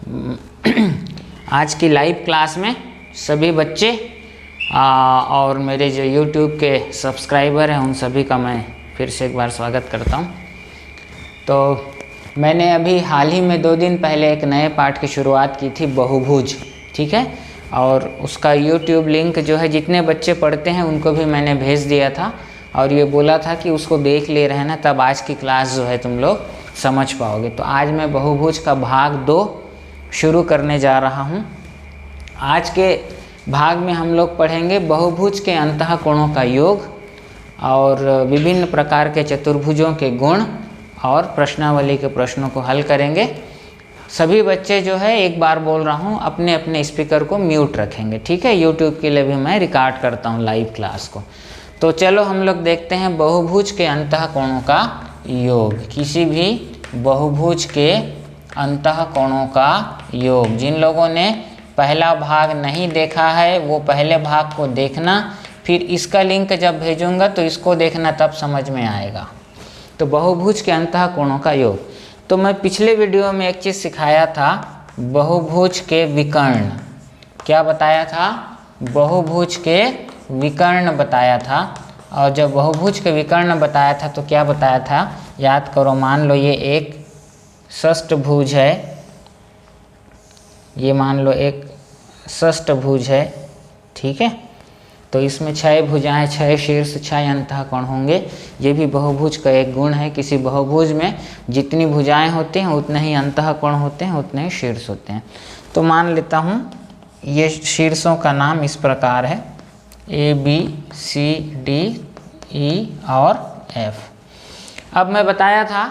आज की live class में सभी बच्चे और मेरे जो YouTube के सब्सक्राइबर हैं उन सभी का मैं फिर से एक बार स्वागत करता हूं। तो मैंने अभी हाल ही में 2 दिन पहले एक नए पाठ की शुरुआत की थी, बहुभुज, ठीक है। और उसका YouTube लिंक जो है जितने बच्चे पढ़ते हैं उनको भी मैंने भेज दिया था और ये बोला था कि उसको देख ले रहे हैं ना, तब आज की क्लास जो है तुम लोग समझ पाओगे। तो आज मैं बहुभुज का भाग 2 शुरू करने जा रहा हूँ। आज के भाग में हम लोग पढ़ेंगे बहुभुज के अंतःकोणों का योग और विभिन्न प्रकार के चतुर्भुजों के गुण और प्रश्नावली के प्रश्नों को हल करेंगे। सभी बच्चे जो है, एक बार बोल रहा हूँ, अपने अपने स्पीकर को म्यूट रखेंगे, ठीक है। यूट्यूब के लिए भी मैं रिकॉर्ड करता हूँ लाइव क्लास को। तो चलो हम लोग देखते हैं बहुभुज के अंतःकोणों का योग। किसी भी बहुभुज के अंतःकोणों का योग। जिन लोगों ने पहला भाग नहीं देखा है वो पहले भाग को देखना, फिर इसका लिंक जब भेजूंगा तो इसको देखना, तब समझ में आएगा। तो बहुभुज के अंतःकोणों का योग। तो मैं पिछले वीडियो में एक चीज़ सिखाया था, बहुभुज के विकर्ण। क्या बताया था? बहुभुज के विकर्ण बताया था। और जब बहुभुज के विकर्ण बताया था तो क्या बताया था, याद करो। मान लो ये एक षष्ठभुज है, ये मान लो एक षष्ठभुज है, ठीक है। तो इसमें 6 भुजाएं, 6 शीर्ष, 6 अंतःकोण होंगे। ये भी बहुभुज का एक गुण है। किसी बहुभुज में जितनी भुजाएं होती हैं उतने ही अंतःकोण होते हैं, उतने ही शीर्ष होते हैं। तो मान लेता हूँ ये शीर्षों का नाम इस प्रकार है, A, B, C, D, E और F। अब मैं बताया था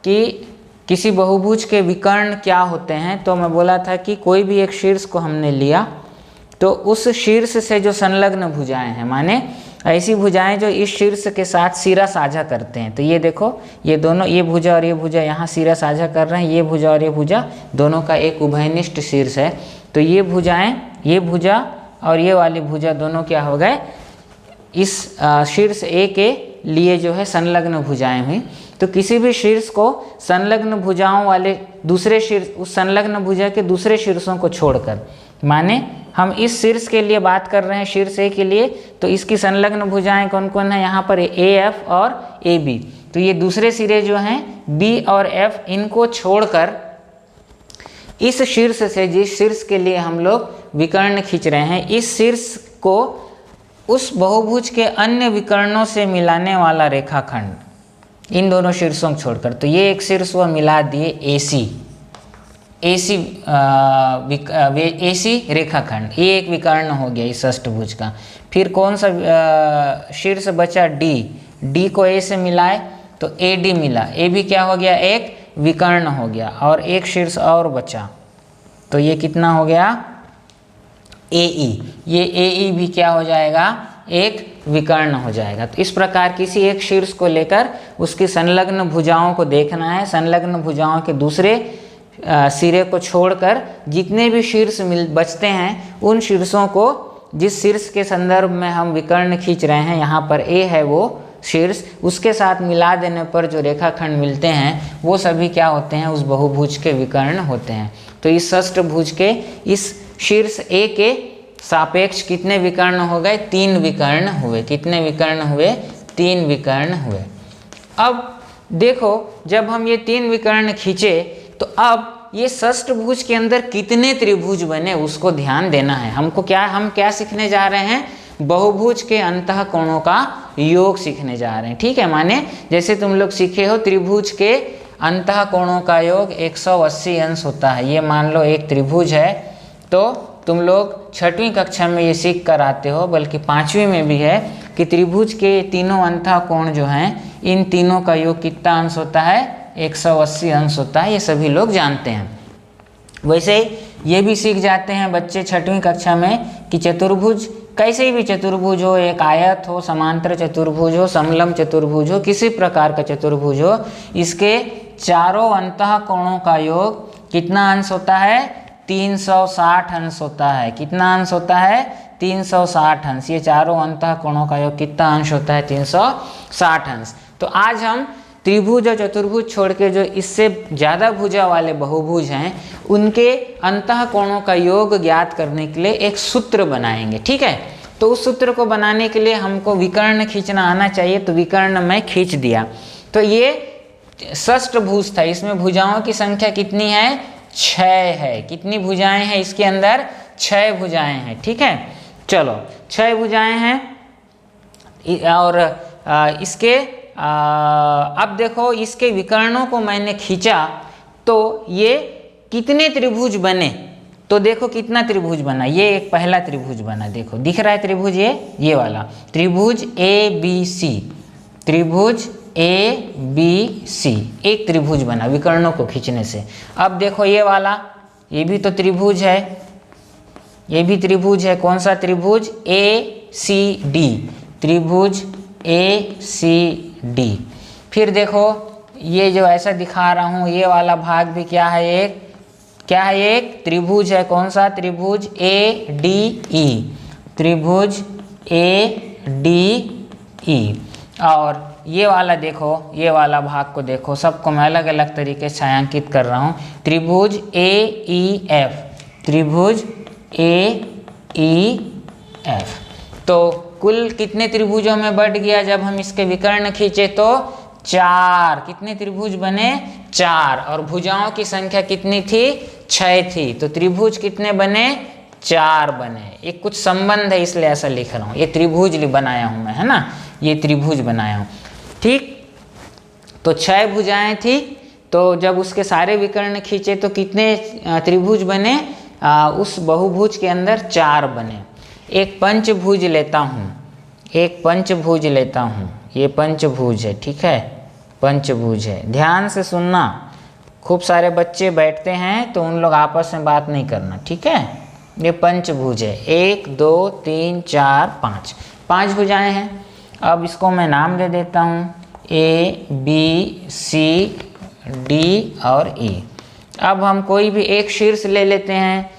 कि किसी बहुभुज के विकर्ण क्या होते हैं। तो मैं बोला था कि कोई भी एक शीर्ष को हमने लिया तो उस शीर्ष से जो संलग्न भुजाएं हैं, माने ऐसी भुजाएं जो इस शीर्ष के साथ सिरा साझा करते हैं। तो ये देखो, ये दोनों, ये भुजा और ये भुजा यहाँ सिरा साझा कर रहे हैं। ये भुजा और ये भुजा दोनों का एक उभयनिष्ठ शीर्ष है। तो ये भुजाएं, ये भुजा और ये वाली भुजा दोनों क्या हो गए, इस शीर्ष A के लिए जो है संलग्न भुजाएं हुई। तो किसी भी शीर्ष को संलग्न भुजाओं वाले दूसरे शीर्ष, उस संलग्न भुजा के दूसरे शीर्षों को छोड़कर, माने हम इस शीर्ष के लिए बात कर रहे हैं, शीर्ष A के लिए, तो इसकी संलग्न भुजाएं कौन कौन है यहाँ पर, AF और AB। तो ये दूसरे सिरे जो हैं B और F, इनको छोड़कर इस शीर्ष से, जिस शीर्ष के लिए हम लोग विकर्ण खींच रहे हैं, इस शीर्ष को उस बहुभुज के अन्य विकर्णों से मिलाने वाला रेखाखंड, इन दोनों शीर्षों को छोड़कर। तो ये एक शीर्ष वह मिला दिए AC रेखाखंड, ये एक विकर्ण हो गया इस षष्ठभुज का। फिर कौन सा शीर्ष बचा, D को A से मिलाए तो AD मिला, A भी क्या हो गया, एक विकर्ण हो गया। और एक शीर्ष और बचा, तो ये कितना हो गया, AE। ये AE भी क्या हो जाएगा, एक विकर्ण हो जाएगा। तो इस प्रकार किसी एक शीर्ष को लेकर उसकी संलग्न भुजाओं को देखना है। संलग्न भुजाओं के दूसरे सिरे को छोड़कर जितने भी शीर्ष बचते हैं, उन शीर्षों को, जिस शीर्ष के संदर्भ में हम विकर्ण खींच रहे हैं, यहाँ पर A है वो शीर्ष, उसके साथ मिला देने पर जो रेखाखंड मिलते हैं वो सभी क्या होते हैं, उस बहुभुज के विकर्ण होते हैं। तो इस षष्ठभुज के इस शीर्ष A के सापेक्ष कितने विकर्ण हो गए, 3 विकर्ण हुए। कितने विकर्ण हुए, 3 विकर्ण हुए। अब देखो, जब हम ये 3 विकर्ण खींचे तो अब ये षष्ठभुज के अंदर कितने त्रिभुज बने उसको ध्यान देना है हमको। हम क्या सीखने जा रहे हैं, बहुभुज के अंतःकोणों का योग सीखने जा रहे हैं, ठीक है। माने जैसे तुम लोग सीखे हो त्रिभुज के अंतःकोणों का योग 180 अंश होता है। ये मान लो एक त्रिभुज है, तो तुम लोग 6वीं कक्षा में ये सीख कर आते हो, बल्कि 5वीं में भी है कि त्रिभुज के तीनों अंतःकोण जो हैं, इन तीनों का योग कितना अंश होता है, 180 अंश होता है। ये सभी लोग जानते हैं। वैसे ये भी सीख जाते हैं बच्चे 6वीं कक्षा में कि चतुर्भुज, कैसे भी चतुर्भुज हो, एक आयत हो, समांतर चतुर्भुज हो, समलंब चतुर्भुज हो, किसी प्रकार का चतुर्भुज हो, इसके चारों अंतःकोणों का योग कितना अंश होता है, 360 अंश होता है। कितना अंश होता है, 360 अंश। ये चारों अंतःकोणों का योग कितना अंश होता है, 360 अंश। तो आज हम त्रिभुज और चतुर्भुज छोड़ के जो इससे ज़्यादा भुजा वाले बहुभुज हैं उनके अंतः कोणों का योग ज्ञात करने के लिए एक सूत्र बनाएंगे। ठीक है, तो उस सूत्र को बनाने के लिए हमको विकर्ण खींचना आना चाहिए, तो विकर्ण मैं खींच दिया। तो ये षष्ठभुज था, इसमें भुजाओं की संख्या कितनी है? 6 है। कितनी भुजाएं हैं इसके अंदर? 6 भुजाएं हैं। ठीक है, चलो 6 भुजाएं हैं। और इसके अब देखो इसके विकर्णों को मैंने खींचा तो ये कितने त्रिभुज बने? तो देखो कितना त्रिभुज बना। ये एक पहला त्रिभुज बना, देखो दिख रहा है त्रिभुज, ये वाला त्रिभुज ABC, त्रिभुज ABC एक त्रिभुज बना विकर्णों को खींचने से। अब देखो ये वाला, ये भी तो त्रिभुज है, ये भी त्रिभुज है। कौन सा त्रिभुज? ACD, त्रिभुज ACD। फिर देखो ये जो ऐसा दिखा रहा हूँ, ये वाला भाग भी क्या है? एक त्रिभुज है। कौन सा? त्रिभुज ADE, त्रिभुज ADE। और ये वाला देखो, ये वाला भाग को देखो, सबको मैं अलग अलग तरीके से छायांकित कर रहा हूँ। त्रिभुज AEF, त्रिभुज AEF। तो कुल कितने त्रिभुजों में बढ़ गया जब हम इसके विकर्ण खींचे? तो 4। कितने त्रिभुज बने? 4। और भुजाओं की संख्या कितनी थी? 6 थी। तो त्रिभुज कितने बने? 4 बने। एक कुछ संबंध है इसलिए ऐसा लिख रहा हूँ। ये त्रिभुज बनाया हूँ मैं, है ना, ये त्रिभुज बनाया हूँ। ठीक, तो 6 भुजाएं थी। तो जब उसके सारे विकर्ण खींचे तो कितने त्रिभुज बने? उस बहुभुज के अंदर 4 बने। एक पंचभुज लेता हूँ, एक पंचभुज लेता हूँ, ये पंचभुज है। ठीक है, पंचभुज है। ध्यान से सुनना, खूब सारे बच्चे बैठते हैं तो उन लोग आपस में बात नहीं करना। ठीक है, ये पंचभुज है। 1 2 3 4 5, 5 भुजाएं हैं। अब इसको मैं नाम दे देता हूँ ABCD और E। अब हम कोई भी एक शीर्ष ले लेते हैं,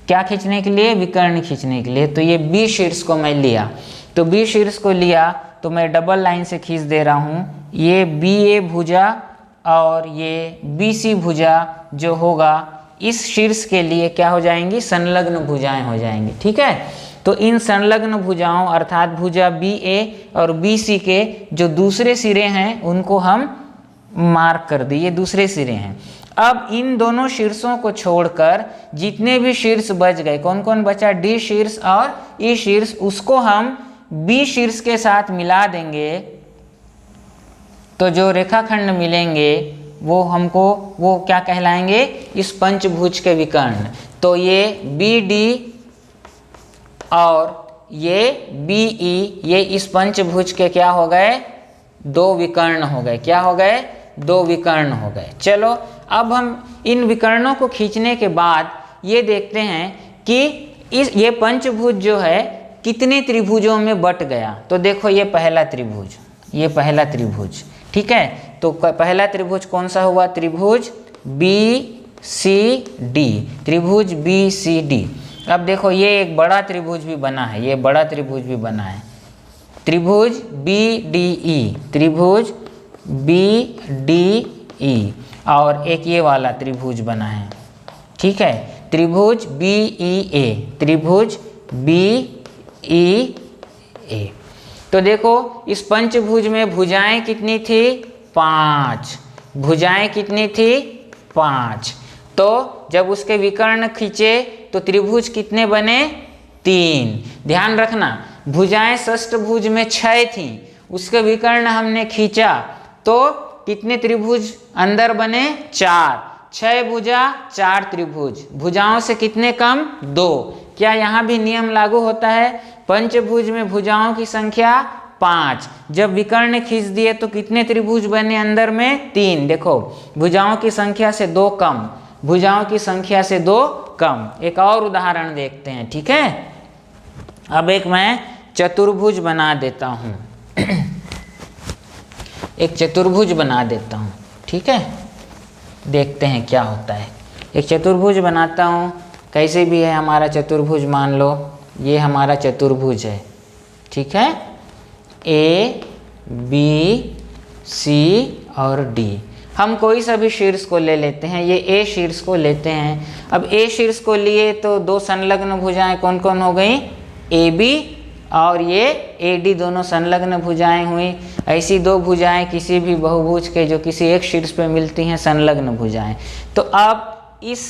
क्या खींचने के लिए? विकर्ण खींचने के लिए। तो ये B शीर्ष को मैं लिया, तो B शीर्ष को लिया तो मैं डबल लाइन से खींच दे रहा हूँ। ये BA भुजा और ये BC भुजा जो होगा, इस शीर्ष के लिए क्या हो जाएंगी? संलग्न भुजाएं हो जाएंगी। ठीक है, तो इन संलग्न भुजाओं अर्थात भुजा BA और BC के जो दूसरे सिरे हैं उनको हम मार्क कर दिए, दूसरे सिरे हैं। अब इन दोनों शीर्षों को छोड़कर जितने भी शीर्ष बच गए, कौन कौन बचा? D शीर्ष और E शीर्ष, उसको हम B शीर्ष के साथ मिला देंगे तो जो रेखाखंड मिलेंगे वो हमको वो क्या कहलाएंगे? इस पंचभुज के विकर्ण। तो ये BD और ये BE, ये इस पंचभुज के क्या हो गए? 2 विकर्ण हो गए। क्या हो गए? 2 विकर्ण हो गए। चलो अब हम इन विकर्णों को खींचने के बाद ये देखते हैं कि ये पंचभुज जो है कितने त्रिभुजों में बट गया। तो देखो ये पहला त्रिभुज, ये पहला त्रिभुज। ठीक है, तो पहला त्रिभुज कौन सा हुआ? त्रिभुज BCD, त्रिभुज BCD। अब देखो ये एक बड़ा त्रिभुज भी बना है, ये बड़ा त्रिभुज भी बना है, त्रिभुज BDE, त्रिभुज BDE। और एक ये वाला त्रिभुज बना है। ठीक है, त्रिभुज BEA, त्रिभुज BEA। तो देखो इस पंचभुज में भुजाएं कितनी थी? 5। भुजाएं कितनी थी? 5। तो जब उसके विकर्ण खींचे तो त्रिभुज कितने बने? 3। ध्यान रखना, भुजाएं षष्ठभुज में 6 थी, उसके विकर्ण हमने खींचा तो कितने त्रिभुज अंदर बने? 4। 6 भुजा 4 त्रिभुज, भुजाओं से कितने कम? 2। क्या यहाँ भी नियम लागू होता है? पंचभुज में भुजाओं की संख्या 5, जब विकर्ण खींच दिए तो कितने त्रिभुज बने अंदर में? 3। देखो भुजाओं की संख्या से 2 कम, भुजाओं की संख्या से 2 कम। एक और उदाहरण देखते हैं। ठीक है, अब एक मैं चतुर्भुज बना देता हूँ एक चतुर्भुज बना देता हूँ। ठीक है, देखते हैं क्या होता है। एक चतुर्भुज बनाता हूँ, कैसे भी है हमारा चतुर्भुज, मान लो ये हमारा चतुर्भुज है। ठीक है, A B C और D। हम कोई सा भी शीर्ष को ले लेते हैं, ये ए शीर्ष को लेते हैं। अब ए शीर्ष को लिए तो दो संलग्न भुजाएं कौन कौन हो गई, ए बी और ये ए डी दोनों संलग्न भुजाएं हुई। ऐसी दो भुजाएं किसी भी बहुभुज के जो किसी एक शीर्ष पे मिलती हैं संलग्न भुजाएं। तो अब इस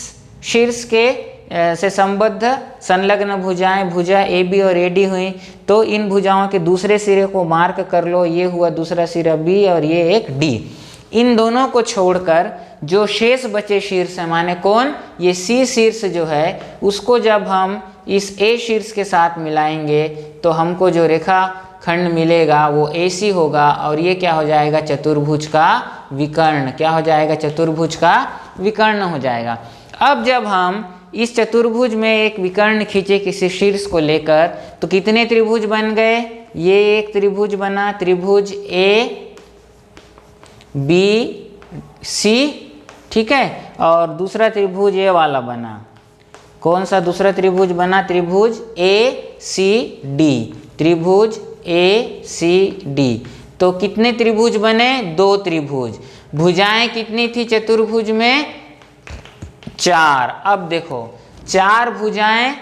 शीर्ष के से संबद्ध संलग्न भुजाएं भुजा ए बी और ए डी हुई, तो इन भुजाओं के दूसरे सिरे को मार्क कर लो, ये हुआ दूसरा सिरा बी और ये एक डी। इन दोनों को छोड़कर जो शेष बचे शीर्ष है, माने कौन, ये सी शीर्ष जो है, उसको जब हम इस ए शीर्ष के साथ मिलाएंगे तो हमको जो रेखा खंड मिलेगा वो AC होगा और ये क्या हो जाएगा, चतुर्भुज का विकर्ण। क्या हो जाएगा, चतुर्भुज का विकर्ण हो जाएगा। अब जब हम इस चतुर्भुज में एक विकर्ण खींचे किसी शीर्ष को लेकर, तो कितने त्रिभुज बन गए, ये एक त्रिभुज बना, त्रिभुज ABC, ठीक है, और दूसरा त्रिभुज ये वाला बना, कौन सा दूसरा त्रिभुज बना, त्रिभुज ACD, त्रिभुज ACD। तो कितने त्रिभुज बने, दो त्रिभुज। भुजाएं कितनी थी चतुर्भुज में, 4। अब देखो 4 भुजाएं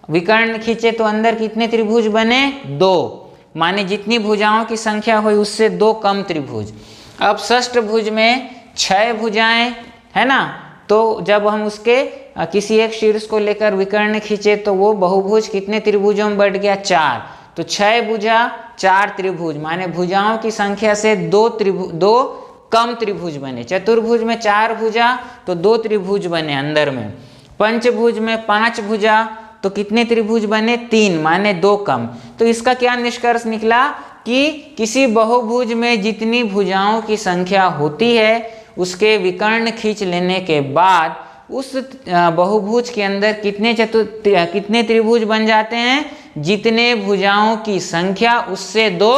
विकर्ण खींचे तो अंदर कितने त्रिभुज बने, 2, माने जितनी भुजाओं की संख्या हुई उससे 2 कम त्रिभुज। अब षष्ठ भुज में 6 भुजाएं है ना, तो जब हम उसके किसी एक शीर्ष को लेकर विकर्ण खींचे तो वो बहुभुज कितने त्रिभुजों में बढ़ गया, 4। तो 6 भुजा 4 त्रिभुज, माने भुजाओं की संख्या से 2 कम त्रिभुज बने। चतुर्भुज में 4 भुजा तो 2 त्रिभुज बने अंदर में। पंचभुज में 5 भुजा तो कितने त्रिभुज बने, 3, माने 2 कम। तो इसका क्या निष्कर्ष निकला कि किसी बहुभुज में जितनी भुजाओं की संख्या होती है उसके विकर्ण खींच लेने के बाद उस बहुभुज के अंदर कितने त्रिभुज बन जाते हैं, जितने भुजाओं की संख्या उससे 2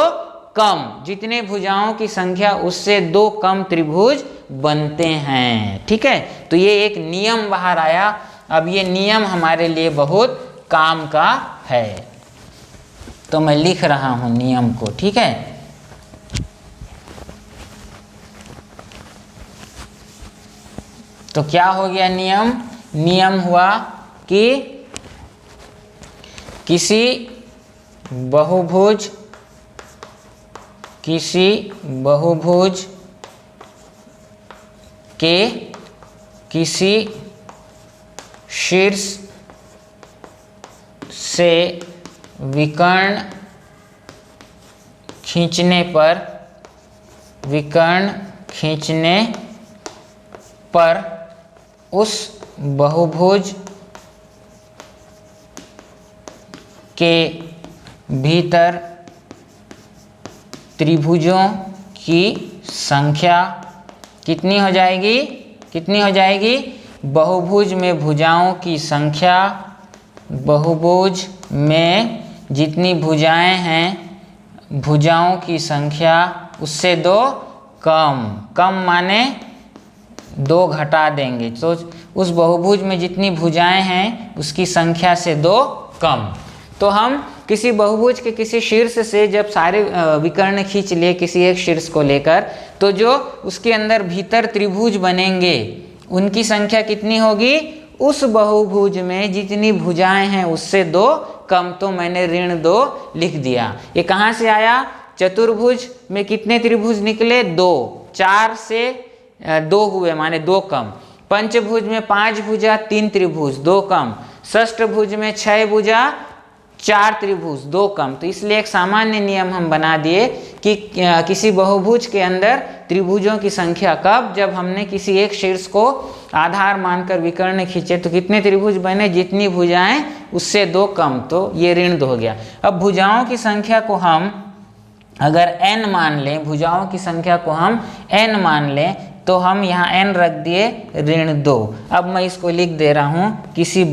कम, जितने भुजाओं की संख्या उससे 2 कम त्रिभुज बनते हैं। ठीक है, तो ये एक नियम बाहर आया। अब ये नियम हमारे लिए बहुत काम का है, तो मैं लिख रहा हूं नियम को। ठीक है, तो क्या हो गया नियम, नियम हुआ कि किसी बहुभुज के किसी शीर्ष से विकर्ण खींचने पर उस बहुभुज के भीतर त्रिभुजों की संख्या कितनी हो जाएगी, बहुभुज में भुजाओं की संख्या, बहुभुज में जितनी भुजाएं हैं भुजाओं की संख्या उससे 2 कम, माने 2 घटा देंगे, तो उस बहुभुज में जितनी भुजाएं हैं उसकी संख्या से 2 कम। तो हम किसी बहुभुज के किसी शीर्ष से जब सारे विकर्ण खींच लिए किसी एक शीर्ष को लेकर, तो जो उसके अंदर भीतर त्रिभुज बनेंगे उनकी संख्या कितनी होगी, उस बहुभुज में जितनी भुजाएं हैं उससे 2 कम। तो मैंने ऋण 2 लिख दिया। ये कहाँ से आया, चतुर्भुज में कितने त्रिभुज निकले, 2, 4 से 2 हुए माने 2 कम। पंचभुज में 5 भुजा 3 त्रिभुज 2 कम। षष्ठ भुज में 6 भुजा 4 त्रिभुज 2 कम। तो इसलिए एक सामान्य नियम हम बना दिए कि किसी बहुभुज के अंदर त्रिभुजों की संख्या कब, जब हमने किसी एक शीर्ष को आधार मानकर विकर्ण खींचे तो कितने त्रिभुज बने, जितनी भुजाएं उससे 2 कम। तो ये ऋण 2 हो गया। अब भुजाओं की संख्या को हम अगर n मान लें, भुजाओं की संख्या को हम n मान लें, तो हम यहाँ n रख दिए ऋण 2। अब मैं इसको लिख दे रहा हूँ, किसी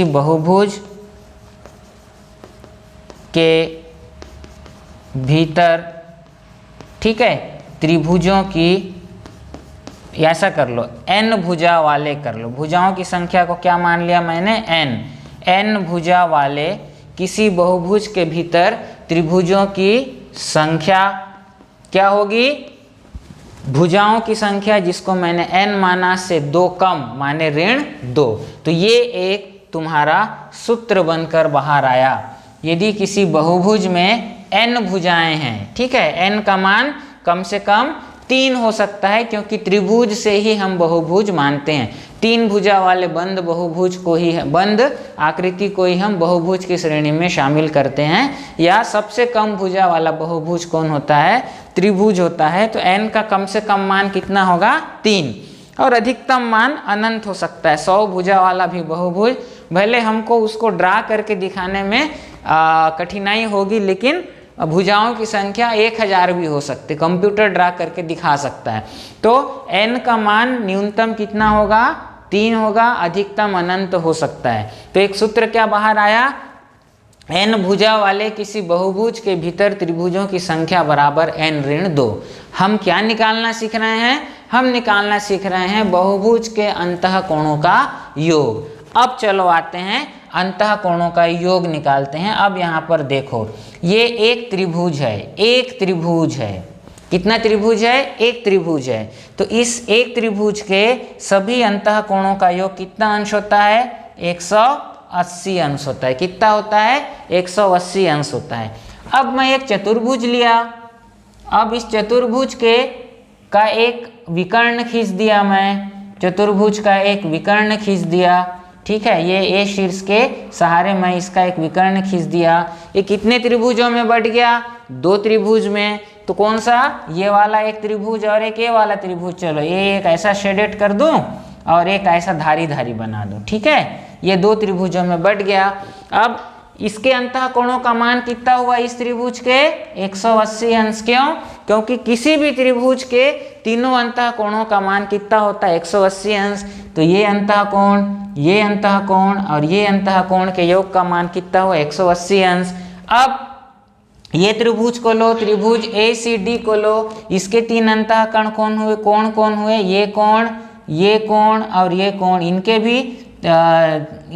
बहुभुज के भीतर, ठीक है, त्रिभुजों की, ऐसा कर लो n भुजा वाले कर लो, भुजाओं की संख्या को क्या मान लिया मैंने, n भुजा वाले किसी बहुभुज के भीतर त्रिभुजों की संख्या क्या होगी, भुजाओं की संख्या जिसको मैंने n माना से 2 कम माने ऋण 2। तो ये एक तुम्हारा सूत्र बनकर बाहर आया। यदि किसी बहुभुज में n भुजाएं हैं, ठीक है, n का मान कम से कम 3 हो सकता है, क्योंकि त्रिभुज से ही हम बहुभुज मानते हैं। 3 भुजा वाले बंद बहुभुज को ही, बंद आकृति को ही हम बहुभुज की श्रेणी में शामिल करते हैं। या सबसे कम भुजा वाला बहुभुज कौन होता है? त्रिभुज होता है। तो n का कम से कम मान कितना होगा? 3। और अधिकतम मान अनंत हो सकता है। 100 भुजा वाला भी बहुभुज, भले हमको उसको ड्रा करके दिखाने में कठिनाई होगी, लेकिन भुजाओं की संख्या 1000 भी हो सकती, कंप्यूटर ड्रा करके दिखा सकता है। तो n का मान न्यूनतम कितना होगा? 3 होगा, अधिकतम अनंत हो सकता है। तो एक सूत्र क्या बाहर आया? n भुजा वाले किसी बहुभुज के भीतर त्रिभुजों की संख्या बराबर n ऋण 2। हम क्या निकालना सीख रहे हैं? हम निकालना सीख रहे हैं बहुभुज के अंतः कोणों का योग। अब चलो आते हैं अंतः कोणों का योग निकालते हैं। अब यहाँ पर देखो, ये एक त्रिभुज है, एक त्रिभुज है। कितना त्रिभुज है? एक त्रिभुज है। तो इस एक त्रिभुज के सभी अंतः कोणों का योग कितना अंश होता है? 180 अंश होता है। कितना होता है? 180 अंश होता है। अब मैं एक चतुर्भुज लिया, अब इस चतुर्भुज का एक विकर्ण खींच दिया, मैं चतुर्भुज का एक विकर्ण खींच दिया, ठीक है। ये ए शीर्ष के सहारे मैं इसका एक विकर्ण खींच दिया। ये कितने त्रिभुजों में बढ़ गया? 2 त्रिभुज में। तो कौन सा? ये वाला एक त्रिभुज और एक ये वाला त्रिभुज। चलो ये एक ऐसा शेडेड कर दूं और एक ऐसा धारी धारी बना दूं, ठीक है। ये 2 त्रिभुजों में बढ़ गया। अब इसके अंतः कोणों का मान कितना हुआ इस त्रिभुज के? 180 अंश। क्यों? क्योंकि किसी भी त्रिभुज के तीनों अंतः कोणों का मान कितना होता है? 180 अंश। तो ये अंतः कोण, ये अंतः कोण और ये अंतः कोण के योग का मान कितना हुआ? 180 अंश। अब ये त्रिभुज को लो, त्रिभुज ACD को लो, इसके 3 अंतः कोण कौन हुए? कौन हुए? ये कोण, ये कोण और ये कोण, इनके भी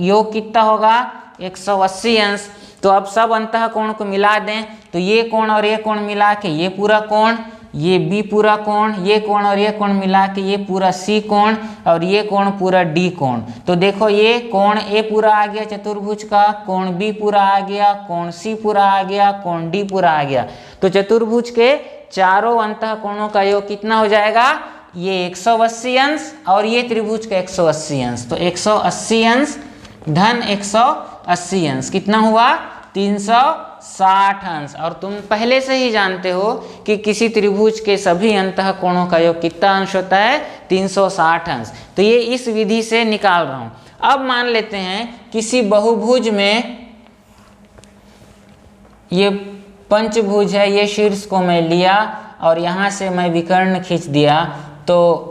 योग कितना होगा? 180 अंश। तो अब सब अंतः कोण को मिला दें, तो ये कोण और ये कोण मिला के ये पूरा कोण, ये B पूरा कोण, ये कोण और ये कोण मिला के ये पूरा C कोण और ये कोण पूरा D कोण। तो देखो ये कोण A पूरा आ गया चतुर्भुज का, कोण B पूरा आ गया, कोण C पूरा आ गया, कोण D पूरा आ गया। तो चतुर्भुज के चारों अंतः कोणों का योग कितना हो जाएगा? ये 180 अंश और ये त्रिभुज का 180 अंश। तो 180 अंश धन 180 अंश कितना हुआ? 360 अंश। और तुम पहले से ही जानते हो कि किसी त्रिभुज के सभी अंतः कोणों का योग कितना अंश होता है? 360 अंश। तो ये इस विधि से निकाल रहा हूं। अब मान लेते हैं किसी बहुभुज में, ये पंचभुज है, ये शीर्ष को मैं लिया और यहाँ से मैं विकर्ण खींच दिया, तो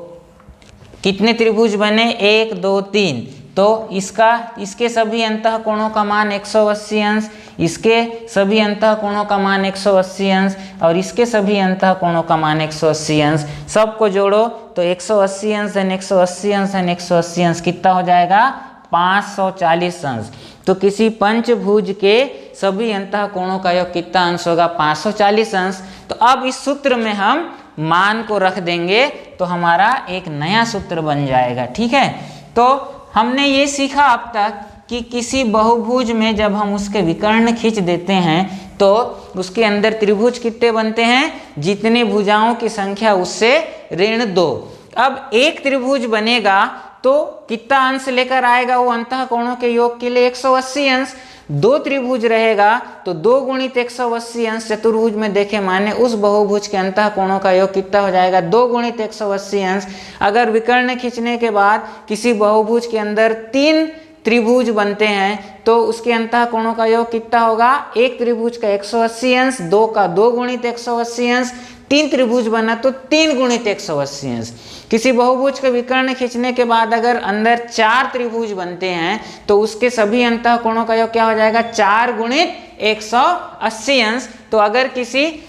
कितने त्रिभुज बने? 1 2 3। तो इसके सभी अंतः कोणों का मान 180 अंश, इसके सभी अंतः कोणों का मान 180 अंश और इसके सभी अंतः कोणों का मान 180 अंश। सबको जोड़ो तो 180 अंश धन 180 अंश धन 180 अंश कितना हो जाएगा? 540 अंश। तो किसी पंचभुज के सभी अंतः कोणों का योग कितना अंश होगा? 540 अंश। तो अब इस सूत्र में हम मान को रख देंगे तो हमारा एक नया सूत्र बन जाएगा, ठीक है। तो हमने ये सीखा अब तक कि किसी बहुभुज में जब हम उसके विकर्ण खींच देते हैं तो उसके अंदर त्रिभुज कितने बनते हैं? जितने भुजाओं की संख्या उससे ऋण 2। अब एक त्रिभुज बनेगा तो कितना अंश लेकर आएगा? वो अंतः कोणों के योग के लिए 180 अंश। 2 त्रिभुज रहेगा तो 2 गुणित 180 अंश चतुर्भुज में देखे माने उस बहुभुज के अंतः कोणों का योग कितना हो जाएगा? 2 गुणित 180 अंश। अगर विकर्ण खींचने के बाद किसी बहुभुज के अंदर 3 त्रिभुज बनते हैं तो उसके अंतः कोणों का योग कितना होगा? एक त्रिभुज का 180 अंश, 2 का 2 गुणित 180 अंश, 3 त्रिभुज बना तो 3 गुणित 180 अंश। किसी बहुभुज के विकर्ण खींचने के बाद अगर अंदर 4 त्रिभुज बनते हैं तो उसके सभी अंतः कोणों का योग क्या हो जाएगा? 4 गुणित 180 अंश। तो अगर किसी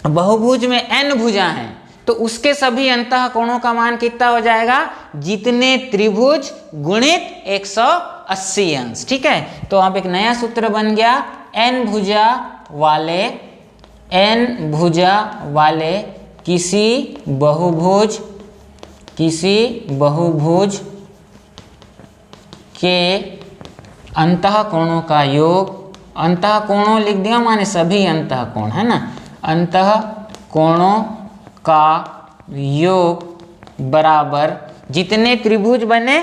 बहुभुज में n भुजा हैं तो उसके सभी अंतः कोणों का मान कितना हो जाएगा? जितने त्रिभुज गुणित 180 अंश, ठीक है। तो अब एक नया सूत्र बन गया, n भुजा वाले किसी बहुभुज के अंतःकोणों का योग, अंतःकोणों लिख दिया माने सभी अंतःकोण है ना, अंतःकोणों का योग बराबर जितने त्रिभुज बने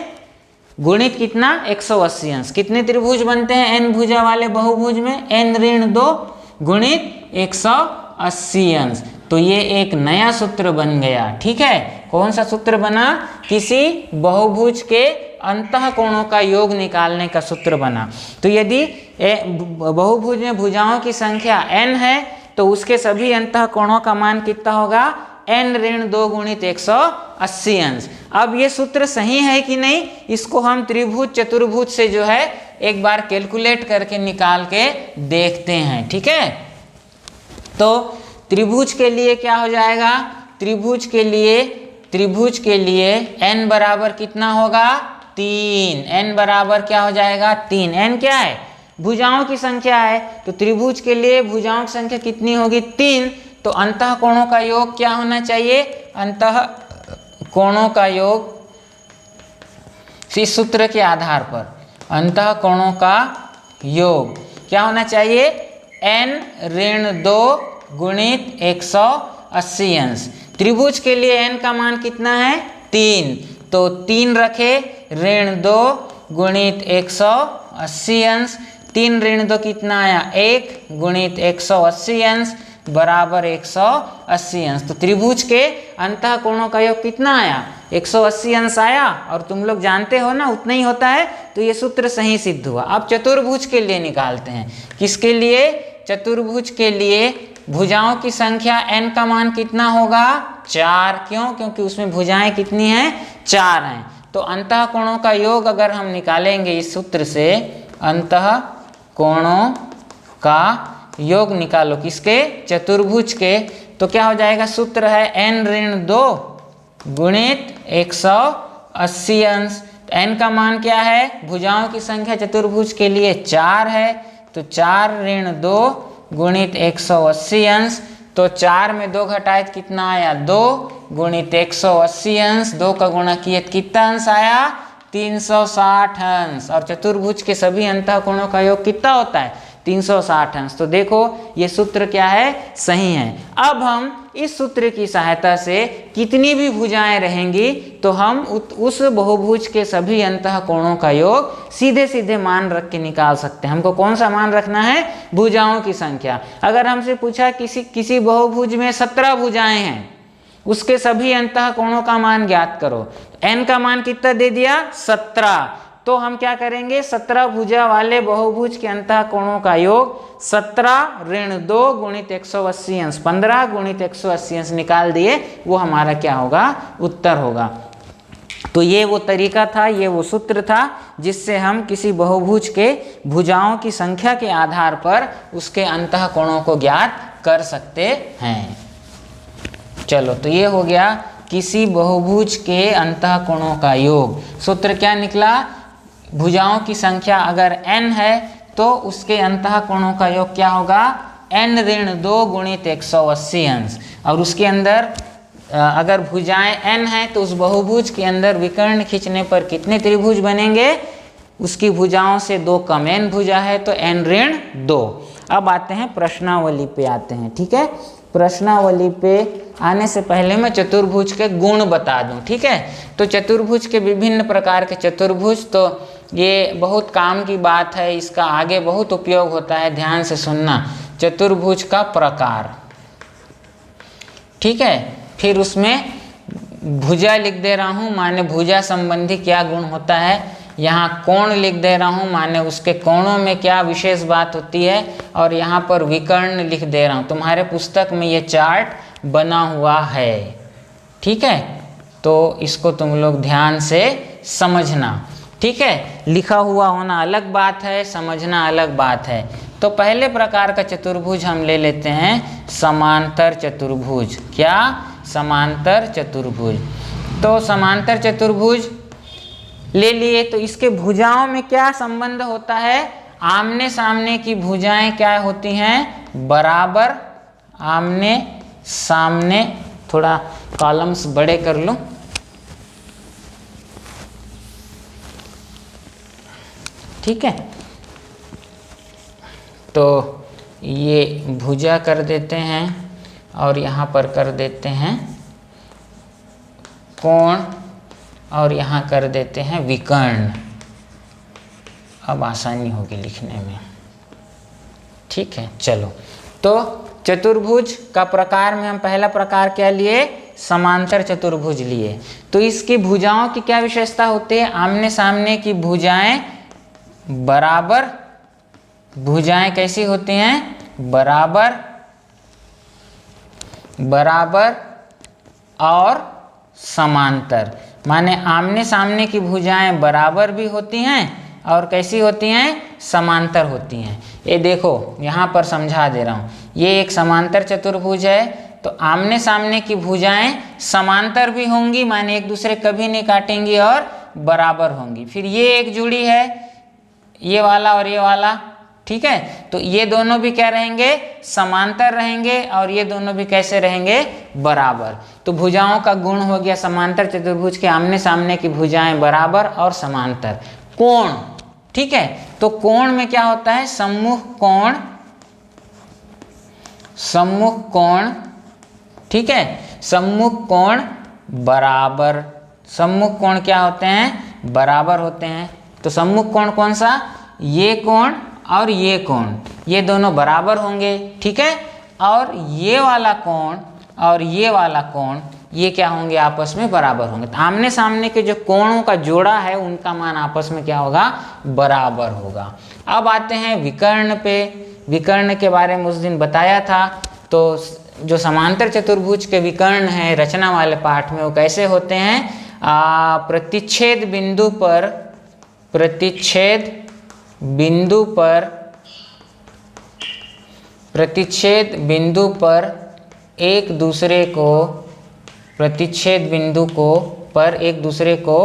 गुणित कितना 180 अंश। कितने त्रिभुज बनते हैं n भुजा वाले बहुभुज में, n ऋण 2 गुणित 180 अंश। तो ये एक नया सूत्र बन गया। ठीक है, कौन सा सूत्र बना? किसी बहुभुज के अंतःकोणों का योग निकालने का सूत्र बना। तो यदि बहुभुज में भुजाओं की संख्या n है तो उसके सभी अंतःकोणों का मान कितना होगा? n ऋण 2 गुणित 180 अंश। अब ये सूत्र सही है कि नहीं, इसको हम त्रिभुज चतुर्भुज से जो है एक बार कैलकुलेट करके निकाल के देखते हैं। ठीक है, तो त्रिभुज के लिए क्या हो जाएगा? त्रिभुज के लिए n बराबर कितना होगा? 3। n बराबर क्या हो जाएगा? 3। n क्या है? भुजाओं की संख्या है। तो त्रिभुज के लिए भुजाओं की संख्या कितनी होगी? 3। तो अंतःकोणों का योग क्या होना चाहिए? अंतःकोणों का योग इस सूत्र के आधार पर अंतःकोणों का योग क्या होना चाहिए? n ऋण 2 गुणित 180 अंश। त्रिभुज के लिए n का मान कितना है? 3। तो 3 रखे, ऋण 2 गुणित 180 अंश। 3 ऋण 2 कितना आया? 1 गुणित 180 अंश बराबर 180 अंश। तो त्रिभुज के अंतःकोणों का योग कितना आया? 180 अंश आया। और तुम लोग जानते हो ना उतना ही होता है, तो ये सूत्र सही सिद्ध हुआ। अब चतुर्भुज के लिए निकालते हैं। किसके लिए? चतुर्भुज के लिए भुजाओं की संख्या n का मान कितना होगा? 4। क्यों? क्योंकि उसमें भुजाएं कितनी हैं? 4 हैं। तो अंतःकोणों का योग अगर हम निकालेंगे इस सूत्र से, अंतःकोणों का योग निकालो किसके? चतुर्भुज के। तो क्या हो जाएगा? सूत्र है n ऋण 2 गुणित 180 अंश। तो n का मान क्या है? भुजाओं की संख्या चतुर्भुज के लिए 4 है। तो 4 ऋण 2 गुणित 180 अंश। तो 4 में 2 घटाए कितना आया? 2 गुणित 180 अंश। 2 का गुणा किए कितना अंश आया? 360 अंश। और चतुर्भुज के सभी अंतःकोणों का योग कितना होता है? 360 अंश। तो देखो ये सूत्र क्या है? सही है। अब हम इस सूत्र की सहायता से कितनी भी भुजाएं रहेंगी तो हम उस बहुभुज के सभी अंतःकोणों का योग सीधे सीधे मान रख के निकाल सकते हैं। हमको कौन सा मान रखना है? भुजाओं की संख्या। अगर हमसे पूछा किसी बहुभुज में 17 भुजाएं हैं, उसके सभी अंतःकोणों का मान ज्ञात करो। n का मान कितना दे दिया? 17। तो हम क्या करेंगे? 17 भुजा वाले बहुभुज के अंतःकोणों का योग 17 ऋण 2 गुणित 180 अंश, 15 गुणित 180 अंश निकाल दिए, वो हमारा क्या होगा? उत्तर होगा। तो ये वो तरीका था, ये वो सूत्र था जिससे हम किसी बहुभुज के भुजाओं की संख्या के आधार पर उसके अंतःकोणों को ज्ञात कर सकते हैं। चलो, तो ये हो गया किसी बहुभुज के अंतःकोणों का योग। सूत्र क्या निकला? भुजाओं की संख्या अगर n है तो उसके अंतःकोणों का योग क्या होगा? n ऋण 2 गुणित 180 अंश। और उसके अंदर अगर भुजाएं n है तो उस बहुभुज के अंदर विकर्ण खींचने पर कितने त्रिभुज बनेंगे? उसकी भुजाओं से 2 कम, n भुजा है तो n ऋण 2। अब आते हैं प्रश्नावली पे आते हैं। ठीक है, प्रश्नावली पे आने से पहले मैं चतुर्भुज के गुण बता दूं। ठीक है, तो चतुर्भुज के विभिन्न प्रकार के चतुर्भुज, तो ये बहुत काम की बात है, इसका आगे बहुत उपयोग होता है, ध्यान से सुनना। चतुर्भुज का प्रकार, ठीक है, फिर उसमें भुजा लिख दे रहा हूँ, माने भुजा संबंधी क्या गुण होता है। यहाँ कोण लिख दे रहा हूँ, माने उसके कोणों में क्या विशेष बात होती है। और यहाँ पर विकर्ण लिख दे रहा हूँ। तुम्हारे पुस्तक में ये चार्ट बना हुआ है। ठीक है, तो इसको तुम लोग ध्यान से समझना। ठीक है, लिखा हुआ होना अलग बात है, समझना अलग बात है। तो पहले प्रकार का चतुर्भुज हम ले लेते हैं समांतर चतुर्भुज। क्या? समांतर चतुर्भुज। तो समांतर चतुर्भुज ले लिए तो इसके भुजाओं में क्या संबंध होता है? आमने सामने की भुजाएं क्या होती हैं? बराबर आमने सामने। थोड़ा कॉलम्स बड़े कर लूँ। ठीक है, तो ये भुजा कर देते हैं और यहाँ पर कर देते हैं कोण और यहाँ कर देते हैं विकर्ण। अब आसानी होगी लिखने में। ठीक है, चलो तो चतुर्भुज का प्रकार में हम पहला प्रकार क्या लिए, समांतर चतुर्भुज लिए। तो इसकी भुजाओं की क्या विशेषता होती है, आमने सामने की भुजाएं बराबर, भुजाएं कैसी होती हैं, बराबर, बराबर और समांतर। माने आमने सामने की भुजाएं बराबर भी होती हैं और कैसी होती हैं, समांतर होती हैं। ये देखो यहाँ पर समझा दे रहा हूँ, ये एक समांतर चतुर्भुज है, तो आमने सामने की भुजाएं समांतर भी होंगी, माने एक दूसरे कभी नहीं काटेंगी और बराबर होंगी। फिर ये एक जुड़ी है, ये वाला और ये वाला, ठीक है, तो ये दोनों भी क्या रहेंगे, समांतर रहेंगे और ये दोनों भी कैसे रहेंगे, बराबर। तो भुजाओं का गुण हो गया समांतर चतुर्भुज के आमने सामने की भुजाएं बराबर और समांतर। कोण, ठीक है, तो कोण में क्या होता है, सम्मुख कोण, सम्मुख कोण, ठीक है, सम्मुख कोण बराबर, सम्मुख कोण क्या होते हैं, बराबर होते हैं। तो सम्मुख कोण कौन सा, ये कोण और ये कोण, ये दोनों बराबर होंगे, ठीक है, और ये वाला कोण और ये वाला कोण, ये क्या होंगे, आपस में बराबर होंगे। तो आमने सामने के जो कोणों का जोड़ा है उनका मान आपस में क्या होगा, बराबर होगा। अब आते हैं विकर्ण पे। विकर्ण के बारे में उस दिन बताया था, तो जो समांतर चतुर्भुज के विकर्ण हैं रचना वाले पाठ में, वो कैसे होते हैं, प्रतिच्छेद बिंदु पर, प्रतिच्छेद बिंदु पर, प्रतिच्छेद बिंदु पर एक दूसरे को, प्रतिच्छेद बिंदु को पर एक दूसरे को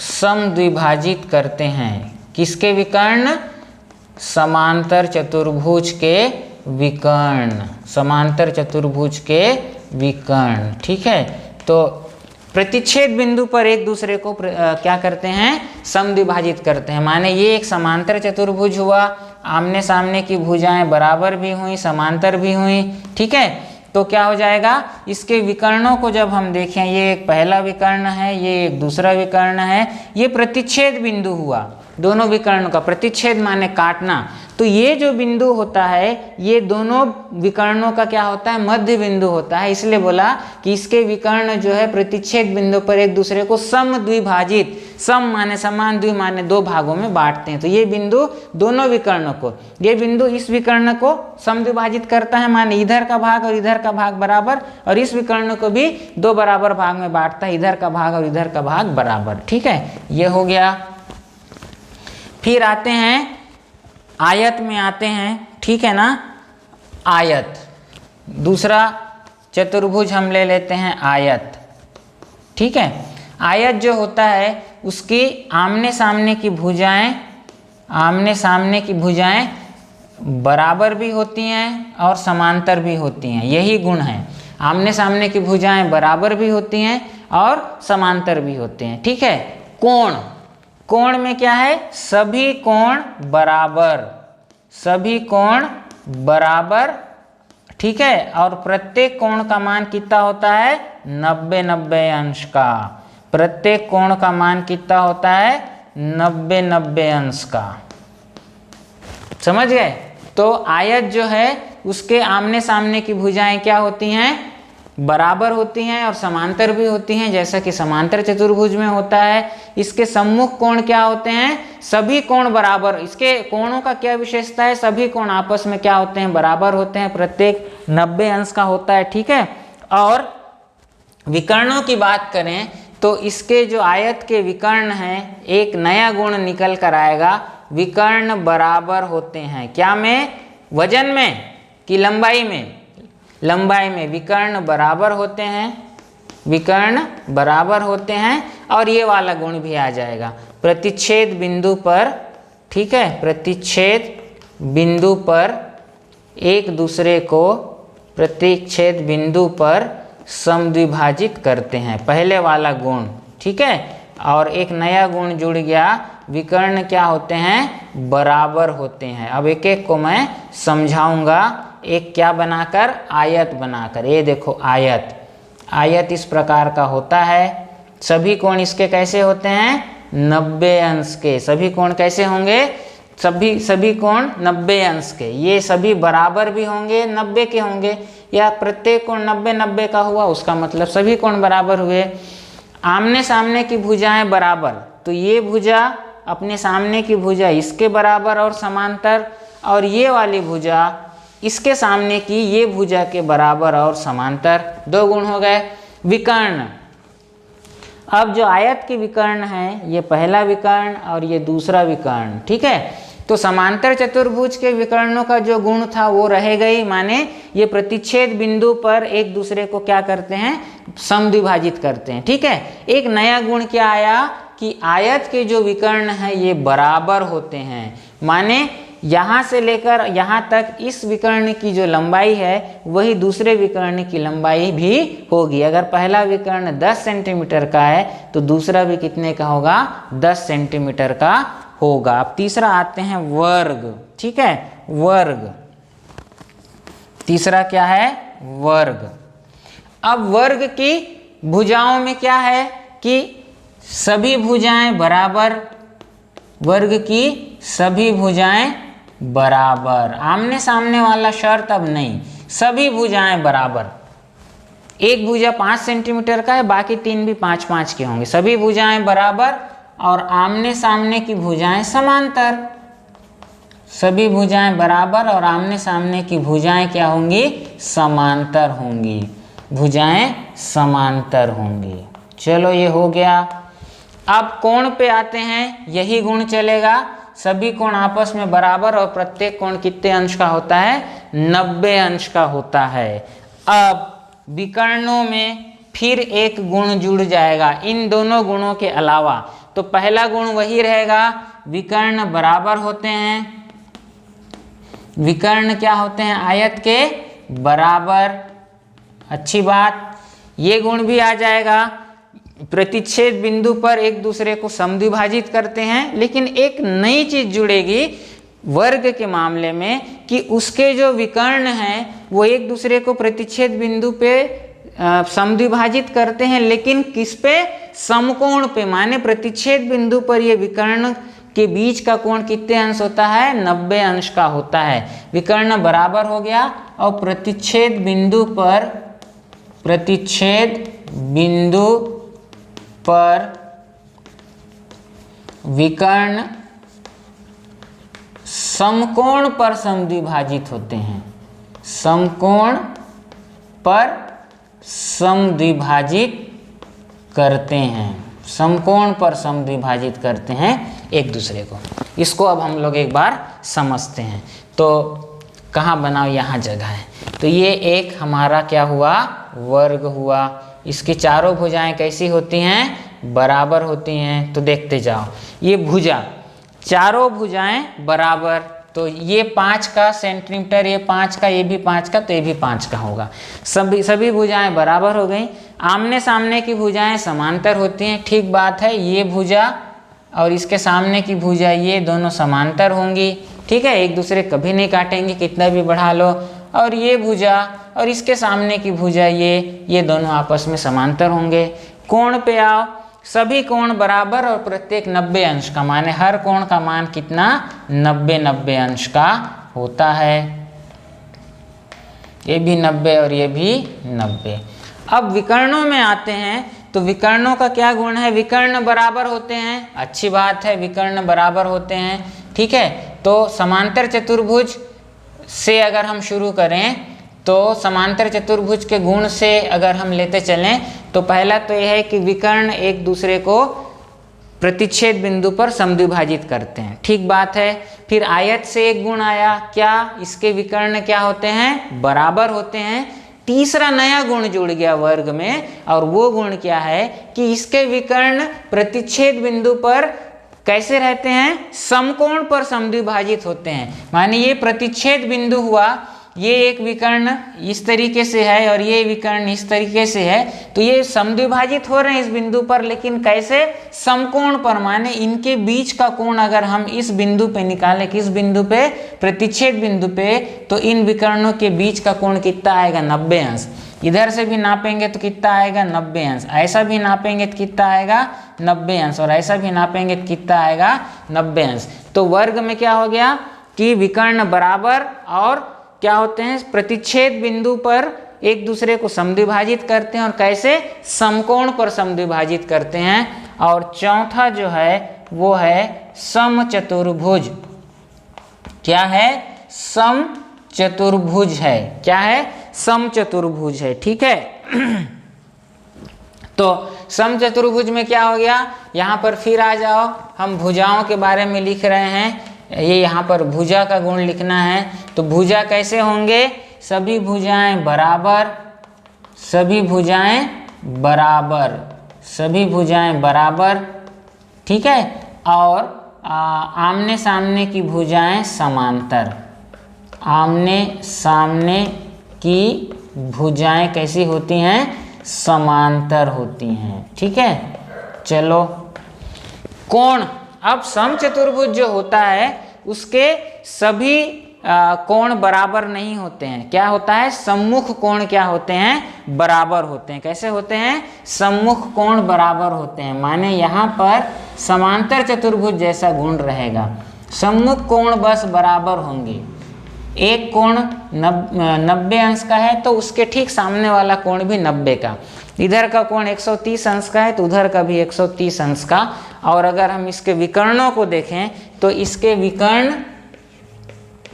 समद्विभाजित करते हैं। किसके विकर्ण, समांतर चतुर्भुज के विकर्ण, समांतर चतुर्भुज के विकर्ण, ठीक है। तो प्रतिच्छेद बिंदु पर एक दूसरे को क्या करते हैं, समद्विभाजित करते हैं। माने ये एक समांतर चतुर्भुज हुआ, आमने सामने की भुजाएं बराबर भी हुई, समांतर भी हुई, ठीक है। तो क्या हो जाएगा, इसके विकर्णों को जब हम देखें, ये एक पहला विकर्ण है, ये एक दूसरा विकर्ण है, ये प्रतिच्छेद बिंदु हुआ दोनों विकर्णों का। प्रतिच्छेद माने काटना, तो ये जो बिंदु होता है ये दोनों विकर्णों का क्या होता है, मध्य बिंदु होता है। इसलिए बोला कि इसके विकर्ण जो है प्रतिच्छेद बिंदु पर एक दूसरे को समद्विभाजित, सम माने समान, द्वि माने दो भागों में बांटते हैं। तो ये बिंदु दोनों विकर्णों को, ये बिंदु इस विकर्ण को समद्विभाजित करता है, माने इधर का भाग और इधर का भाग बराबर, और इस विकर्ण को भी दो बराबर भाग में बांटता है, इधर का भाग और इधर का भाग बराबर, ठीक है, ये हो गया। फिर आते हैं आयत में, आते हैं, ठीक है ना। आयत, दूसरा चतुर्भुज हम ले लेते हैं आयत, ठीक है। आयत जो होता है उसकी आमने सामने की भुजाएं, आमने सामने की भुजाएं बराबर भी होती हैं और समांतर भी होती हैं, यही गुण है। आमने सामने की भुजाएं बराबर भी होती हैं और समांतर भी होते हैं, ठीक है। कोण, कोण में क्या है, सभी कोण बराबर, सभी कोण बराबर, ठीक है, और प्रत्येक कोण का मान कितना होता है, 90-90 अंश का। प्रत्येक कोण का मान कितना होता है, 90-90 अंश का, समझ गए। तो आयत जो है उसके आमने सामने की भुजाएं क्या होती हैं, बराबर होती हैं और समांतर भी होती हैं, जैसा कि समांतर चतुर्भुज में होता है। इसके सम्मुख कोण क्या होते हैं, सभी कोण बराबर। इसके कोणों का क्या विशेषता है, सभी कोण आपस में क्या होते हैं, बराबर होते हैं, प्रत्येक 90 अंश का होता है, ठीक है। और विकर्णों की बात करें तो इसके जो आयत के विकर्ण हैं, एक नया गुण निकल कर आएगा, विकर्ण बराबर होते हैं। क्या में, वजन में कि लंबाई में, लंबाई में विकर्ण बराबर होते हैं, विकर्ण बराबर होते हैं। और ये वाला गुण भी आ जाएगा, प्रतिच्छेद बिंदु पर, ठीक है, प्रतिच्छेद बिंदु पर एक दूसरे को, प्रतिच्छेद बिंदु पर समद्विभाजित करते हैं, पहले वाला गुण, ठीक है। और एक नया गुण जुड़ गया, विकर्ण क्या होते हैं, बराबर होते हैं। अब एक एक को मैं समझाऊंगा, एक क्या बनाकर, आयत बनाकर। ये देखो आयत, आयत इस प्रकार का होता है। सभी कोण इसके कैसे होते हैं, 90 अंश के। सभी कोण कैसे होंगे, सभी कोण 90 अंश के। ये सभी बराबर भी होंगे, 90 के होंगे, या प्रत्येक कोण 90-90 का हुआ, उसका मतलब सभी कोण बराबर हुए। आमने सामने की भुजाएं बराबर, तो ये भुजा अपने सामने की भुजा इसके बराबर और समांतर, और ये वाली भुजा इसके सामने की ये भुजा के बराबर और समांतर। दो गुण हो गए। विकर्ण, अब जो आयत के विकर्ण है, ये पहला विकर्ण और ये दूसरा विकर्ण, ठीक है। तो समांतर चतुर्भुज के विकर्णों का जो गुण था वो रहेगा ही, माने ये प्रतिच्छेद बिंदु पर एक दूसरे को क्या करते हैं, समद्विभाजित करते हैं, ठीक है। एक नया गुण क्या आया कि आयत के जो विकर्ण है ये बराबर होते हैं, माने यहाँ से लेकर यहाँ तक इस विकर्ण की जो लंबाई है वही दूसरे विकर्ण की लंबाई भी होगी। अगर पहला विकर्ण 10 सेंटीमीटर का है तो दूसरा भी कितने का होगा, 10 सेंटीमीटर का होगा। अब तीसरा आते हैं वर्ग, ठीक है, वर्ग। तीसरा क्या है, वर्ग। अब वर्ग की भुजाओं में क्या है कि सभी भुजाएं बराबर, वर्ग की सभी भुजाएं बराबर, आमने सामने वाला शर्त अब नहीं, सभी भुजाएं बराबर। एक भुजा 5 सेंटीमीटर का है, बाकी तीन भी 5-5 के होंगे। सभी भुजाएं बराबर और आमने सामने की भुजाएं समांतर। सभी भुजाएं बराबर और आमने सामने की भुजाएं क्या होंगी, समांतर होंगी। भुजाएं समांतर होंगी। चलो ये हो गया। अब कोण पे आते हैं, यही गुण चलेगा। सभी कोण आपस में बराबर और प्रत्येक कोण कितने अंश का होता है, 90 अंश का होता है। अब विकर्णों में फिर एक गुण जुड़ जाएगा इन दोनों गुणों के अलावा। तो पहला गुण वही रहेगा, विकर्ण बराबर होते हैं। विकर्ण क्या होते हैं, आयत के बराबर। अच्छी बात, ये गुण भी आ जाएगा। प्रतिच्छेद बिंदु पर एक दूसरे को समद्विभाजित करते हैं, लेकिन एक नई चीज जुड़ेगी वर्ग के मामले में कि उसके जो विकर्ण हैं वो एक दूसरे को प्रतिच्छेद बिंदु पे समद्विभाजित करते हैं, लेकिन किस पे, समकोण पे। माने प्रतिच्छेद बिंदु पर ये विकर्ण के बीच का कोण कितने अंश होता है, 90 अंश का होता है। विकर्ण बराबर हो गया और प्रतिच्छेद बिंदु पर, प्रतिच्छेद बिंदु पर विकर्ण समकोण पर समद्विभाजित होते हैं। समकोण पर समद्विभाजित करते हैं, समकोण पर समद्विभाजित करते हैं एक दूसरे को। इसको अब हम लोग एक बार समझते हैं। तो कहाँ बनाओ, यहाँ जगह है। तो ये एक हमारा क्या हुआ, वर्ग हुआ। इसकी चारों भुजाएं कैसी होती हैं, बराबर होती हैं। तो देखते जाओ, ये भुजा, चारों भुजाएं बराबर, तो ये 5 का सेंटीमीटर, ये 5 का, ये भी 5 का, तो ये भी 5 का होगा। सभी भुजाएं बराबर हो गई। आमने सामने की भुजाएं समांतर होती हैं, ठीक बात है। ये भुजा और इसके सामने की भुजा, ये दोनों समांतर होंगी, ठीक है। एक दूसरे कभी नहीं काटेंगे, कितना भी बढ़ा लो। और ये भुजा और इसके सामने की भुजा, ये दोनों आपस में समांतर होंगे। कोण पे आओ, सभी कोण बराबर और प्रत्येक 90 अंश का, माने हर कोण का मान कितना, 90 अंश का होता है। ये भी 90 और ये भी 90। अब विकर्णों में आते हैं, तो विकर्णों का क्या गुण है, विकर्ण बराबर होते हैं। अच्छी बात है, विकर्ण बराबर होते हैं, ठीक है। तो समांतर चतुर्भुज से अगर हम शुरू करें, तो समांतर चतुर्भुज के गुण से अगर हम लेते चलें, तो पहला तो यह है कि विकर्ण एक दूसरे को प्रतिच्छेद बिंदु पर समद्विभाजित करते हैं, ठीक बात है। फिर आयत से एक गुण आया, क्या, इसके विकर्ण क्या होते हैं, बराबर होते हैं। तीसरा नया गुण जुड़ गया वर्ग में, और वो गुण क्या है कि इसके विकर्ण प्रतिच्छेद बिंदु पर कैसे रहते हैं, समकोण पर समद्विभाजित होते हैं। माने ये प्रतिच्छेद बिंदु हुआ, ये एक विकर्ण इस तरीके से है और ये विकर्ण इस तरीके से है, तो ये समद्विभाजित हो रहे हैं इस बिंदु पर, लेकिन कैसे? समकोण पर, माने इनके बीच का कोण अगर हम इस बिंदु पे निकालें, किस बिंदु पे? प्रतिच्छेद बिंदु पे, तो इन विकर्णों के बीच का कोण कितना आएगा? 90 अंश। इधर से भी नापेंगे तो कितना आएगा? 90 अंश। ऐसा भी नापेंगे तो कितना आएगा? 90 अंश। और ऐसा भी नापेंगे तो कितना आएगा? 90 अंश। तो वर्ग में क्या हो गया कि विकर्ण बराबर और क्या होते हैं? प्रतिच्छेद बिंदु पर एक दूसरे को समद्विभाजित करते हैं। और कैसे? समकोण पर समद्विभाजित करते हैं। और चौथा जो है वो है समचतुर्भुज। क्या है? समचतुर्भुज है। क्या है? समचतुर्भुज है। ठीक है। तो समचतुर्भुज में क्या हो गया? यहाँ पर फिर आ जाओ, हम भुजाओं के बारे में लिख रहे हैं। ये यहाँ पर भुजा का गुण लिखना है। तो भुजा कैसे होंगे? सभी भुजाएं बराबर, सभी भुजाएं बराबर, सभी भुजाएं बराबर। ठीक है। और आमने सामने की भुजाएं समांतर, आमने सामने की भुजाएं कैसी होती हैं? समांतर होती हैं। ठीक है। चलो, कोण, अब समचतुर्भुज जो होता है उसके सभी कोण बराबर नहीं होते हैं। क्या होता है? सम्मुख कोण क्या होते हैं? बराबर होते हैं। कैसे होते हैं? सम्मुख कोण बराबर होते हैं, माने यहाँ पर समांतर चतुर्भुज जैसा गुण रहेगा। सम्मुख कोण बस बराबर होंगे। एक कोण 90 अंश का है तो उसके ठीक सामने वाला कोण भी 90 का। इधर का कोण 130 अंश का है तो उधर का भी 130 अंश का। और अगर हम इसके विकर्णों को देखें तो इसके विकर्ण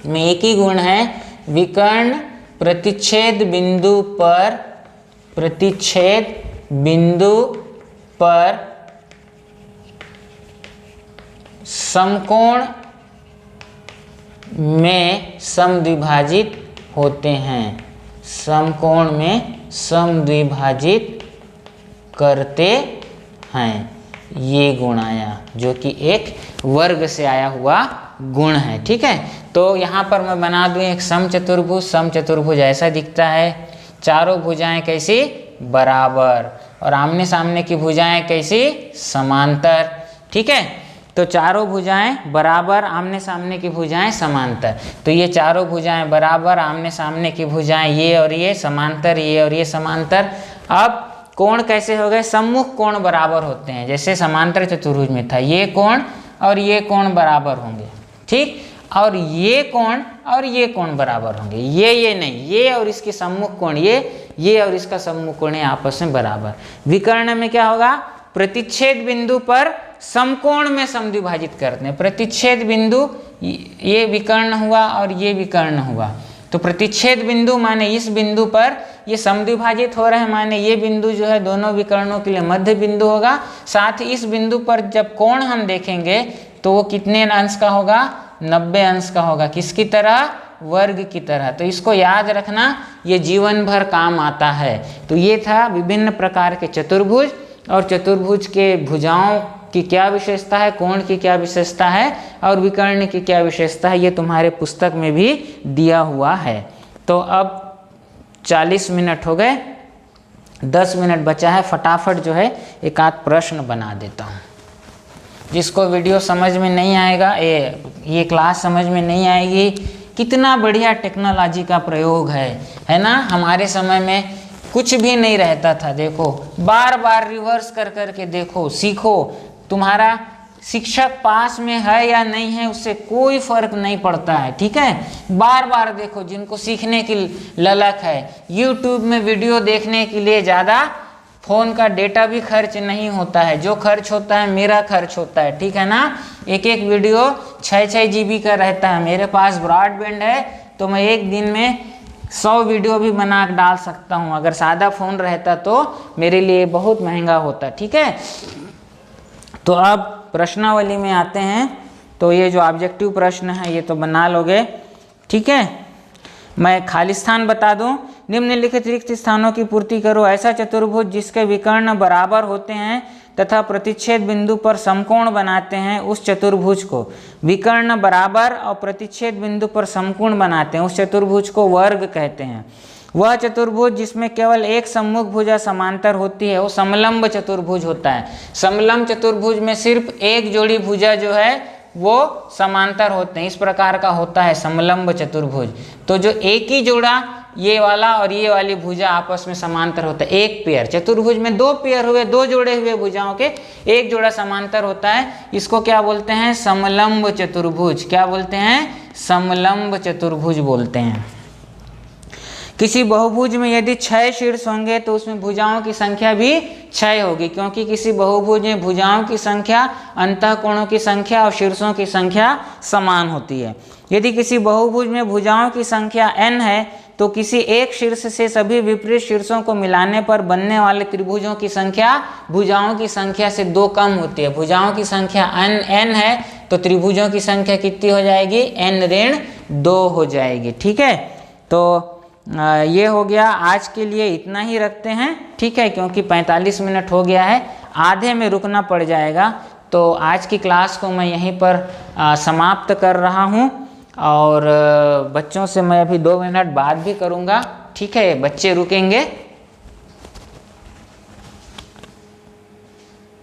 में एक ही गुण है, विकर्ण प्रतिच्छेद बिंदु पर, प्रतिच्छेद बिंदु पर समकोण में समद्विभाजित होते हैं, समकोण में समद्विभाजित करते हैं। ये गुण आया जो कि एक वर्ग से आया हुआ गुण है। ठीक है। तो यहाँ पर मैं बना दूँ एक समचतुर्भुज। समचतुर्भुज ऐसा दिखता है, चारों भुजाएं कैसी? बराबर, और आमने सामने की भुजाएं कैसी? समांतर। ठीक है। तो चारों भुजाएं बराबर, आमने सामने की भुजाएं समांतर। तो ये चारों भुजाएं बराबर, आमने सामने की भुजाएं ये और ये समांतर, ये और ये समांतर। अब कोण कैसे हो गए? सम्मुख कोण बराबर होते हैं, जैसे समांतर चतुर्भुज में था, ये कोण और ये कोण बराबर होंगे। ठीक। और ये कोण और ये कोण बराबर होंगे, ये नहीं, ये और इसके सम्मुख कोण, ये और इसका सम्मुख कोण आपस में बराबर। विकर्ण में क्या होगा? प्रतिच्छेद बिंदु पर समकोण में समद्विभाजित करते हैं। प्रतिच्छेद बिंदु, ये विकर्ण हुआ और ये विकर्ण हुआ, तो प्रतिच्छेद बिंदु माने इस बिंदु पर ये समद्विभाजित हो रहे हैं, माने ये बिंदु जो है दोनों विकर्णों के लिए मध्य बिंदु होगा। साथ ही इस बिंदु पर जब कोण हम देखेंगे तो वो कितने अंश का होगा? 90 अंश का होगा। किसकी तरह? वर्ग की तरह। तो इसको याद रखना, ये जीवन भर काम आता है। तो ये था विभिन्न प्रकार के चतुर्भुज, और चतुर्भुज के भुजाओं की क्या विशेषता है, कोण की क्या विशेषता है और विकर्ण की क्या विशेषता है, ये तुम्हारे पुस्तक में भी दिया हुआ है। तो अब 40 मिनट हो गए, 10 मिनट बचा है। फटाफट जो है एक आध प्रश्न बना देता हूँ। जिसको वीडियो समझ में नहीं आएगा, ये क्लास समझ में नहीं आएगी, कितना बढ़िया टेक्नोलॉजी का प्रयोग है ना। हमारे समय में कुछ भी नहीं रहता था। देखो, बार बार रिवर्स कर करके देखो, सीखो। तुम्हारा शिक्षक पास में है या नहीं है उससे कोई फर्क नहीं पड़ता है। ठीक है। बार बार देखो। जिनको सीखने की ललक है, YouTube में वीडियो देखने के लिए ज़्यादा फ़ोन का डेटा भी खर्च नहीं होता है। जो खर्च होता है मेरा खर्च होता है। ठीक है ना। एक वीडियो 6 GB का रहता है। मेरे पास ब्रॉडबैंड है तो मैं एक दिन में 100 वीडियो भी बना डाल सकता हूँ। अगर सादा फ़ोन रहता तो मेरे लिए बहुत महंगा होता। ठीक है। तो अब प्रश्नावली में आते हैं। तो ये जो ऑब्जेक्टिव प्रश्न है ये तो बना लोगे। ठीक है। मैं खाली स्थान बता दूं। निम्नलिखित रिक्त स्थानों की पूर्ति करो। ऐसा चतुर्भुज जिसके विकर्ण बराबर होते हैं तथा प्रतिच्छेद बिंदु पर समकोण बनाते हैं उस चतुर्भुज को, विकर्ण बराबर और प्रतिच्छेद बिंदु पर समकोण बनाते हैं उस चतुर्भुज को वर्ग कहते हैं। वह चतुर्भुज जिसमें केवल एक सम्मुख भुजा समांतर होती है वो समलंब चतुर्भुज होता है। समलंब चतुर्भुज में सिर्फ एक जोड़ी भुजा जो है वो समांतर होते हैं, इस प्रकार का होता है समलंब चतुर्भुज। तो जो एक ही जोड़ा ये वाला और ये वाली भुजा आपस में समांतर होता है, एक पेयर। चतुर्भुज में दो पेयर हुए, दो जोड़े हुए भुजाओं के एक जोड़ा समांतर होता है, इसको क्या बोलते हैं? समलंब चतुर्भुज। क्या बोलते हैं? समलंब चतुर्भुज बोलते हैं। किसी बहुभुज में यदि 6 शीर्ष होंगे तो उसमें भुजाओं की संख्या भी 6 होगी, क्योंकि किसी बहुभुज में भुजाओं की संख्या, अंतःकोणों की संख्या और शीर्षों की संख्या समान होती है। यदि किसी बहुभुज में भुजाओं की संख्या n है तो किसी एक शीर्ष से सभी विपरीत शीर्षों को मिलाने पर बनने वाले त्रिभुजों की संख्या भुजाओं की संख्या से 2 कम होती है। भुजाओं की संख्या n है तो त्रिभुजों की संख्या कितनी हो जाएगी? n-2 हो जाएगी। ठीक है, तो ये हो गया। आज के लिए इतना ही रखते हैं, ठीक है, क्योंकि 45 मिनट हो गया है, आधे में रुकना पड़ जाएगा। तो आज की क्लास को मैं यहीं पर समाप्त कर रहा हूँ और बच्चों से मैं अभी 2 मिनट बाद भी करूँगा। ठीक है, बच्चे रुकेंगे।